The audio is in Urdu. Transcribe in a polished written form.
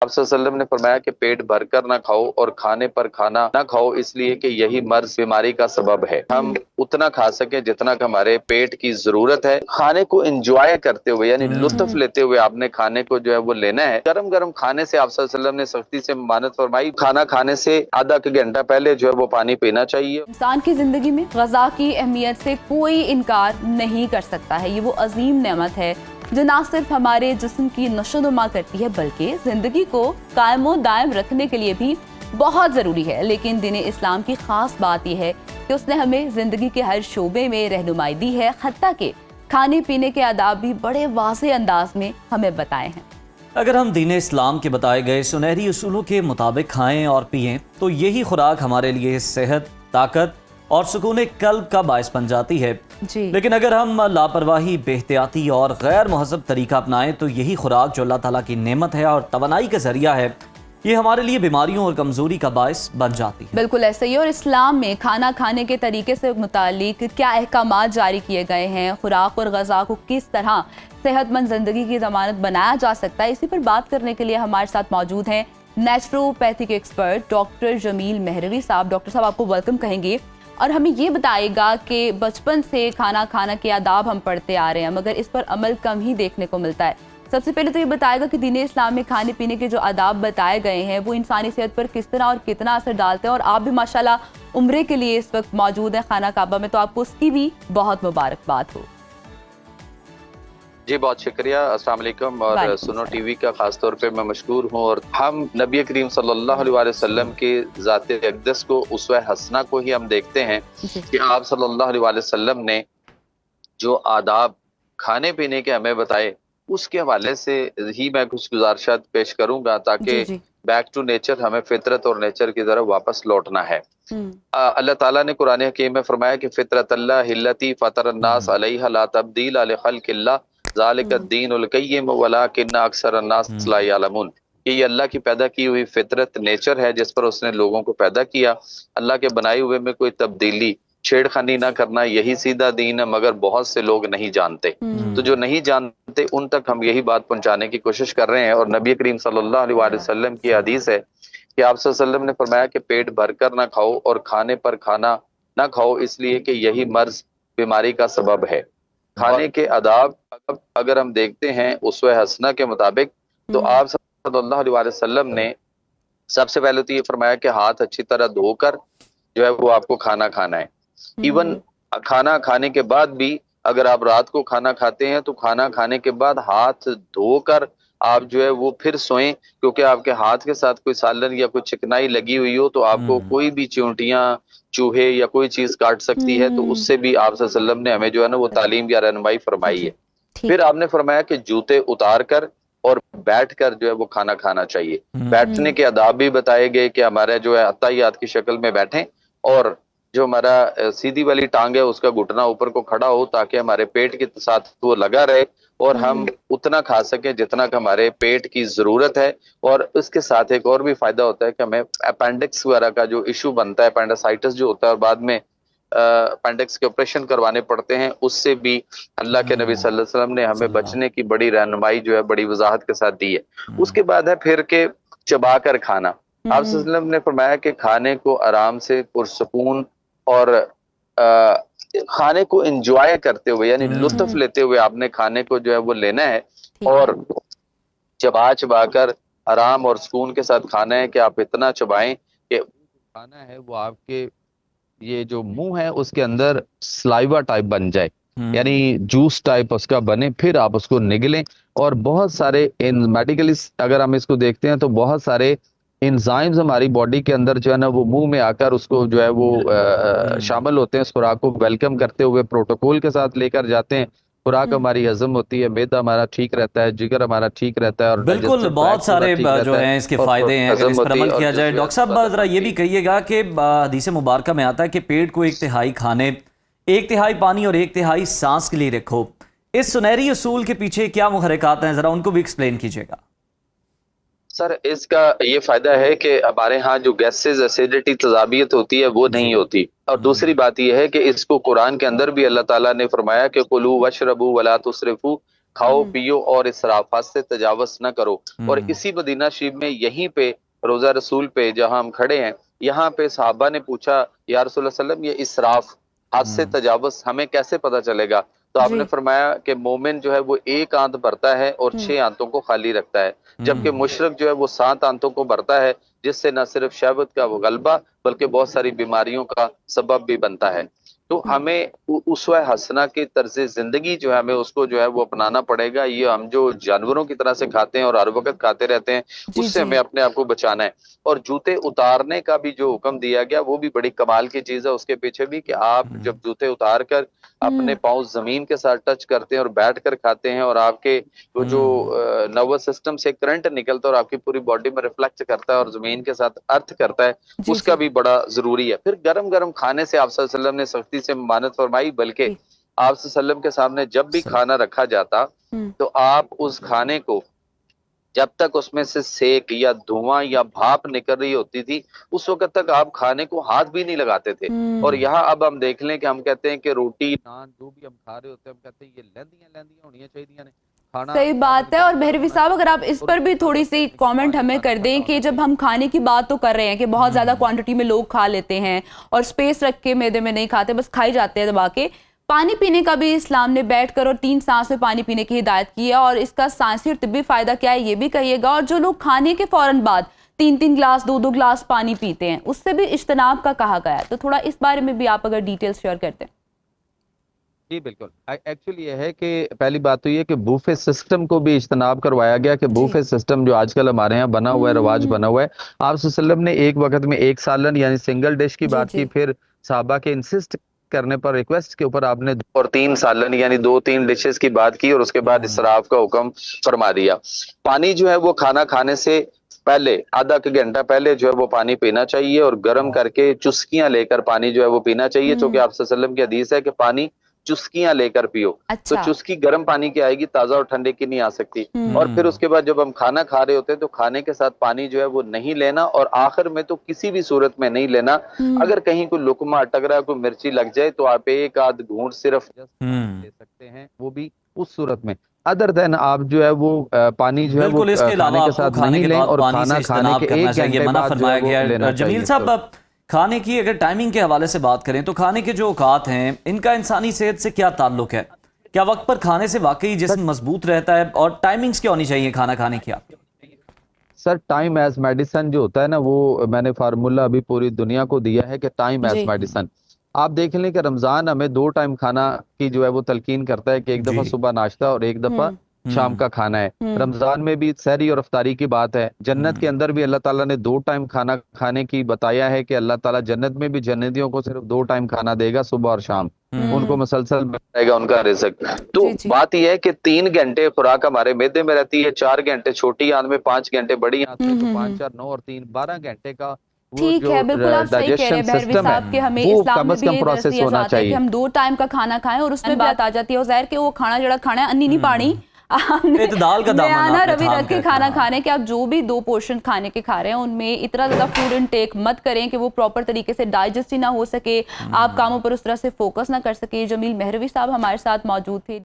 آپ صلی اللہ علیہ وسلم نے فرمایا کہ پیٹ بھر کر نہ کھاؤ اور کھانے پر کھانا نہ کھاؤ، اس لیے کہ یہی مرض بیماری کا سبب ہے۔ ہم اتنا کھا سکیں جتنا کہ ہمارے پیٹ کی ضرورت ہے، کھانے کو انجوائے کرتے ہوئے یعنی لطف لیتے ہوئے آپ نے کھانے کو جو ہے وہ لینا ہے۔ گرم گرم کھانے سے آپ صلی اللہ علیہ وسلم نے سختی سے ممانعت فرمائی، کھانا کھانے سے آدھا گھنٹہ پہلے جو ہے وہ پانی پینا چاہیے۔ انسان کی زندگی میں غذا کی اہمیت سے کوئی انکار نہیں کر سکتا ہے۔ یہ وہ عظیم نعمت ہے جو نہ صرف ہمارے جسم کی نشو و نما کرتی ہے بلکہ زندگی کو قائم و دائم رکھنے کے لیے بھی بہت ضروری ہے۔ لیکن دین اسلام کی خاص بات یہ ہے کہ اس نے ہمیں زندگی کے ہر شعبے میں رہنمائی دی ہے، حتیٰ کہ کھانے پینے کے آداب بھی بڑے واضح انداز میں ہمیں بتائے ہیں۔ اگر ہم دین اسلام کے بتائے گئے سنہری اصولوں کے مطابق کھائیں اور پئیں تو یہی خوراک ہمارے لیے صحت، طاقت اور سکون قلب کا باعث بن جاتی ہے۔ لیکن اگر ہم لاپرواہی، بے احتیاطی اور غیر مہذب طریقہ اپنائیں تو یہی خوراک جو اللہ تعالیٰ کی نعمت ہے اور توانائی کا ذریعہ ہے، یہ ہمارے لیے بیماریوں اور کمزوری کا باعث بن جاتی ہے۔ بالکل ایسا ہی، اور اسلام میں کھانا کھانے کے طریقے سے متعلق کیا احکامات جاری کیے گئے ہیں، خوراک اور غذا کو کس طرح صحت مند زندگی کی ضمانت بنایا جا سکتا ہے، اسی پر بات کرنے کے لیے ہمارے ساتھ موجود ہیں نیچروپیتھی کے ایکسپرٹ ڈاکٹر جمیل مہروی صاحب۔ ڈاکٹر صاحب آپ کو ویلکم کہیں گے اور ہمیں یہ بتائے گا کہ بچپن سے کھانا کھانا کے آداب ہم پڑھتے آ رہے ہیں مگر اس پر عمل کم ہی دیکھنے کو ملتا ہے۔ سب سے پہلے تو یہ بتائے گا کہ دین اسلام میں کھانے پینے کے جو آداب بتائے گئے ہیں وہ انسانی صحت پر کس طرح اور کتنا اثر ڈالتے ہیں، اور آپ بھی ماشاءاللہ عمرے کے لیے اس وقت موجود ہیں خانہ کعبہ میں، تو آپ کو اس کی بھی بہت مبارکباد ہو۔ جی بہت شکریہ، السلام علیکم، اور سنو ٹی وی کا خاص طور پہ میں مشکور ہوں، اور ہم نبی کریم صلی اللہ علیہ وسلم کی ذات اقدس کو، اسوہ حسنہ کو ہی ہم دیکھتے ہیں کہ آپ صلی اللہ علیہ وسلم نے جو آداب کھانے پینے کے ہمیں بتائے اس کے حوالے سے ہی میں کچھ گزارشات پیش کروں گا تاکہ بیک ٹو نیچر، ہمیں فطرت اور نیچر کی طرف واپس لوٹنا ہے۔ اللہ تعالیٰ نے قرآن حکیم میں فرمایا کہ فطرت اللہ التی فطر الناس علیہا لا تبدیل لخلق اللہ ذالک الدین القیم ولکن اکثر الناس لا یعلمون، کہ یہ اللہ کی پیدا کی ہوئی فطرت، نیچر ہے جس پر اس نے لوگوں کو پیدا کیا۔ اللہ کے بنائے ہوئے میں کوئی تبدیلی، چھیڑ خانی نہ کرنا، یہی سیدھا دین ہے، مگر بہت سے لوگ نہیں جانتے۔ تو جو نہیں جانتے ان تک ہم یہی بات پہنچانے کی کوشش کر رہے ہیں، اور نبی کریم صلی اللہ علیہ وسلم کی حدیث ہے کہ آپ صلی اللہ علیہ وسلم نے فرمایا کہ پیٹ بھر کر نہ کھاؤ اور کھانے پر کھانا نہ کھاؤ، اس لیے کہ یہی مرض بیماری کا سبب ہے۔ کھانے کے آداب اگر ہم دیکھتے ہیں اسوہ حسنہ کے مطابق، تو آپ صلی اللہ علیہ وسلم نے سب سے پہلے تو یہ فرمایا کہ ہاتھ اچھی طرح دھو کر جو ہے وہ آپ کو کھانا کھانا ہے۔ ایون کھانا کھانے کے بعد بھی اگر آپ رات کو کھانا کھاتے ہیں تو کھانا کھانے کے بعد ہاتھ دھو کر آپ جو ہے وہ پھر سوئیں، کیونکہ آپ کے ہاتھ کے ساتھ کوئی سالن یا کوئی چکنائی لگی ہوئی ہو تو آپ کو کوئی بھی چونٹیاں، چوہے یا کوئی چیز کاٹ سکتی ہے، تو اس سے بھی آپ صلی اللہ علیہ وسلم نے ہمیں جو ہے نا وہ تعلیم یا رہنمائی فرمائی ہے۔ پھر آپ نے فرمایا کہ جوتے اتار کر اور بیٹھ کر جو ہے وہ کھانا کھانا چاہیے۔ بیٹھنے کے آداب بھی بتائے گئے کہ ہمارا جو ہے عطیات کی شکل میں بیٹھیں، اور جو ہمارا سیدھی والی ٹانگ ہے اس کا گھٹنا اوپر کو کھڑا ہو تاکہ ہمارے پیٹ کے ساتھ وہ لگا رہے، اور ہم اتنا کھا سکیں جتنا کہ ہمارے پیٹ کی ضرورت ہے۔ اور اس کے ساتھ ایک اور بھی فائدہ ہوتا ہے کہ ہمیں اپینڈکس وغیرہ کا جو ایشو بنتا ہے، اپینڈسائٹس جو ہوتا ہے اور بعد میں اپینڈکس کے آپریشن کروانے پڑتے ہیں، اس سے بھی اللہ کے نبی صلی اللہ علیہ وسلم نے ہمیں بچنے کی بڑی رہنمائی جو ہے بڑی وضاحت کے ساتھ دی ہے۔ اس کے بعد ہے پھر کہ چبا کر کھانا۔ آپ صلی اللہ علیہ وسلم نے فرمایا کہ کھانے کو آرام سے پرسکون اور کھانے کو انجوائے کرتے ہوئے یعنی لطف لیتے ہوئے آپ نے کھانے کو جو ہے وہ لینا ہے، اور چبا چبا کر آرام اور سکون کے ساتھ کھانا ہے کہ آپ اتنا چبائیں کہ کھانا ہے وہ آپ کے یہ جو منہ ہے اس کے اندر سلائیوا ٹائپ بن جائے، یعنی جوس ٹائپ اس کا بنے، پھر آپ اس کو نگلیں۔ اور بہت سارے میڈیکلی اگر ہم اس کو دیکھتے ہیں تو بہت سارے انزائمز ہماری باڈی کے اندر جو ہے نا وہ منہ میں آ کر اس کو جو ہے وہ شامل ہوتے ہیں، اس خوراک کو ویلکم کرتے ہوئے پروٹوکول کے ساتھ لے کر جاتے ہیں، خوراک ہماری ہضم ہوتی ہے، معدہ ہمارا ٹھیک رہتا ہے، جگر ہمارا ٹھیک رہتا ہے، اور بالکل بہت سارے جو ہیں اس کے فائدے ہیں اگر اس پر عمل کیا جائے۔ ڈاکٹر صاحب ذرا یہ بھی کہیے گا کہ حدیث مبارکہ میں آتا ہے کہ پیٹ کو 1/3 کھانے، 1/3 پانی اور 1/3 سانس کے لیے رکھو، اس سنہری اصول کے پیچھے کیا محرکات ہیں، ذرا ان کو بھی ایکسپلین کیجیے گا۔ سر اس کا یہ فائدہ ہے کہ ہمارے ہاں جو گیسز، ایسیڈیٹی، تذابیت ہوتی ہے وہ نہیں ہوتی، اور دوسری بات یہ ہے کہ اس کو قرآن کے اندر بھی اللہ تعالیٰ نے فرمایا کہ کلوا واشربوا ولا تسرفوا، کھاؤ پیو اور اسرافات سے تجاوز نہ کرو. اور اسی مدینہ شریف میں یہیں پہ روزہ رسول پہ جہاں ہم کھڑے ہیں یہاں پہ صحابہ نے پوچھا یا رسول اللہ صلی اللہ علیہ وسلم یہ اسراف حد سے تجاوز ہمیں کیسے پتہ چلے گا؟ تو آپ نے فرمایا کہ مومن جو ہے وہ ایک آنت بھرتا ہے اور 6 آنتوں کو خالی رکھتا ہے، جبکہ مشرک جو ہے وہ 7 آنتوں کو بھرتا ہے، جس سے نہ صرف شہوت کا وہ غلبہ بلکہ بہت ساری بیماریوں کا سبب بھی بنتا ہے. تو ہمیں اسوہ حسنہ کی طرز زندگی جو ہے ہمیں اس کو جو ہے وہ اپنانا پڑے گا. یہ ہم جو جانوروں کی طرح سے کھاتے ہیں اور ہر وقت کھاتے رہتے ہیں اس سے ہمیں اپنے آپ کو بچانا ہے. اور جوتے اتارنے کا بھی جو حکم دیا گیا وہ بھی بڑی کمال کی چیز ہے اس کے پیچھے بھی، کہ آپ جب جوتے اتار کر اپنے پاؤں زمین کے ساتھ ٹچ کرتے ہیں اور بیٹھ کر کھاتے ہیں اور آپ کے وہ جو نروس سسٹم سے کرنٹ نکلتا ہے اور آپ کی پوری باڈی میں ریفلیکٹ کرتا ہے اور زمین کے ساتھ ارتھ کرتا ہے، اس کا بھی بڑا ضروری ہے. پھر گرم گرم کھانے سے آپ صلی اللہ علیہ وسلم نے سختی سے ممانعت فرمائی، بلکہ آپ صلی اللہ علیہ وسلم کے سامنے جب بھی کھانا رکھا جاتا تو آپ اس کھانے کو جب تک اس میں سے سیک یا دھواں یا بھاپ نکل رہی ہوتی تھی اس وقت تک آپ کھانے کو ہاتھ بھی نہیں لگاتے تھے. اور یہاں اب ہم دیکھ لیں کہ ہم کہتے ہیں کہ روٹی نان جو بھی ہم کھا رہے ہوتے ہیں ہم کہتے ہیں یہ لہندیاں ہونی چاہیے نے. صحیح بات ہے. اور مہروی صاحب اگر آپ اس پر بھی تھوڑی سی کامنٹ ہمیں کر دیں کہ جب ہم کھانے کی بات تو کر رہے ہیں کہ بہت زیادہ کوانٹٹی میں لوگ کھا لیتے ہیں اور سپیس رکھ کے معدے میں نہیں کھاتے، بس کھائی جاتے ہیں دبا کے، پانی پینے کا بھی اسلام نے بیٹھ کر اور 3 سانس میں پانی پینے کی ہدایت کی ہے، اور اس کا سائنسی اور طبی فائدہ کیا ہے یہ بھی کہیے گا. اور جو لوگ کھانے کے فوراً بعد 3 گلاس 2 گلاس پانی پیتے ہیں اس سے بھی اجتناب کا کہا گیا ہے، تو تھوڑا اس بارے میں بھی آپ اگر ڈیٹیلز شیئر کرتے ہیں. جی بالکل. ایکچولی یہ ہے کہ پہلی بات تو یہ کہ بوفے سسٹم کو بھی اجتناب کروایا گیا، کہ بوفے سسٹم جو آج کل ہمارے ہاں بنا ہوا ہے، رواج بنا ہوا ہے. آپ صلی اللہ علیہ وسلم نے ایک وقت میں 1 سالن یعنی سنگل ڈش کی بات کی، پھر صحابہ کے انسسٹ کرنے پر ریکویسٹ کے اوپر آپ نے 2 اور 3 سالن یعنی 2-3 ڈشز کی بات کی اور اس کے بعد اسراف کا حکم فرما دیا. پانی جو ہے وہ کھانا کھانے سے پہلے آدھا گھنٹہ پہلے جو ہے وہ پانی پینا چاہیے اور گرم کر کے چسکیاں لے کر پانی جو ہے وہ پینا چاہیے، چونکہ آپ صلی اللہ علیہ وسلم کی حدیث ہے کہ پانی چسکیاں لے کر پیو. تو چسکی گرم پانی کی آئے گی، تازہ اور ٹھنڈے کی نہیں آ سکتی. اور پھر اس کے بعد جب ہم کھانا کھا رہے ہوتے ہیں تو کھانے کے ساتھ پانی جو ہے وہ نہیں لینا، اور آخر میں تو کسی بھی صورت میں نہیں لینا. اگر کہیں کوئی لقمہ اٹک رہا ہے، کوئی مرچی لگ جائے تو آپ 1 آدھ گھونٹ صرف لے سکتے ہیں، وہ بھی اس صورت میں. ادر دین آپ جو ہے وہ پانی جو ہے وہ کھانے کے ساتھ نہیں لیں اور کھانا کھانے کے 1 گھنٹے بعد جو ہے وہ لینا چاہیے. جمیل صاحب، کھانے کی اگر ٹائمنگ کے حوالے سے بات کریں تو کھانے کے جو اوقات ہیں ان کا انسانی صحت سے کیا تعلق ہے؟ کیا وقت پر کھانے سے واقعی جسم مضبوط رہتا ہے، اور ٹائمنگز کیا ہونی چاہیے کھانا کھانے کی؟ آپ سر ٹائم ایز میڈیسن جو ہوتا ہے نا، وہ میں نے فارمولا ابھی پوری دنیا کو دیا ہے کہ ٹائم ایز میڈیسن. آپ دیکھ لیں کہ رمضان ہمیں 2 ٹائم کھانا کی جو ہے وہ تلقین کرتا ہے، کہ ایک دفعہ صبح ناشتہ اور ایک دفعہ شام کا کھانا ہے. رمضان میں بھی سحری اور افطاری کی بات ہے. جنت کے اندر بھی اللہ تعالیٰ نے 2 ٹائم کھانا کھانے کی بتایا ہے، کہ اللہ تعالیٰ جنت میں بھی جنتیوں کو صرف 2 ٹائم کھانا دے گا، صبح اور شام. ان کو مسلسل ملے گا ان کا رزق. تو بات یہ ہے کہ 3 گھنٹے خوراک ہمارے معدے میں رہتی ہے، 4 گھنٹے چھوٹی آنت میں، 5 گھنٹے بڑی آنت میں، تو 5 4 9 اور 3 12 گھنٹے کا ٹھیک ہے. بالکل آپ صحیح کہہ رہے ہیں مہروی صاحب کہ ہمیں اسلام میں بھی یہ درس دیا جاتا ہے کہ ہم 2 ٹائم کا کھانا کھائیں، اور اس میں بات آ جاتی ہے ظاہر کہ وہ کھانا جڑا کھانا ہے انی نہیں پانی، اعتدال کا دامن روی رکھ کے کھانا کھانے کہ آپ جو بھی 2 پورشن کھانے کے کھا رہے ہیں ان میں اتنا زیادہ فوڈ انٹیک مت کریں کہ وہ پراپر طریقے سے ڈائجسٹ ہی نہ ہو سکے، آپ کاموں پر اس طرح سے فوکس نہ کر سکے. جمیل مہروی صاحب ہمارے ساتھ موجود تھے.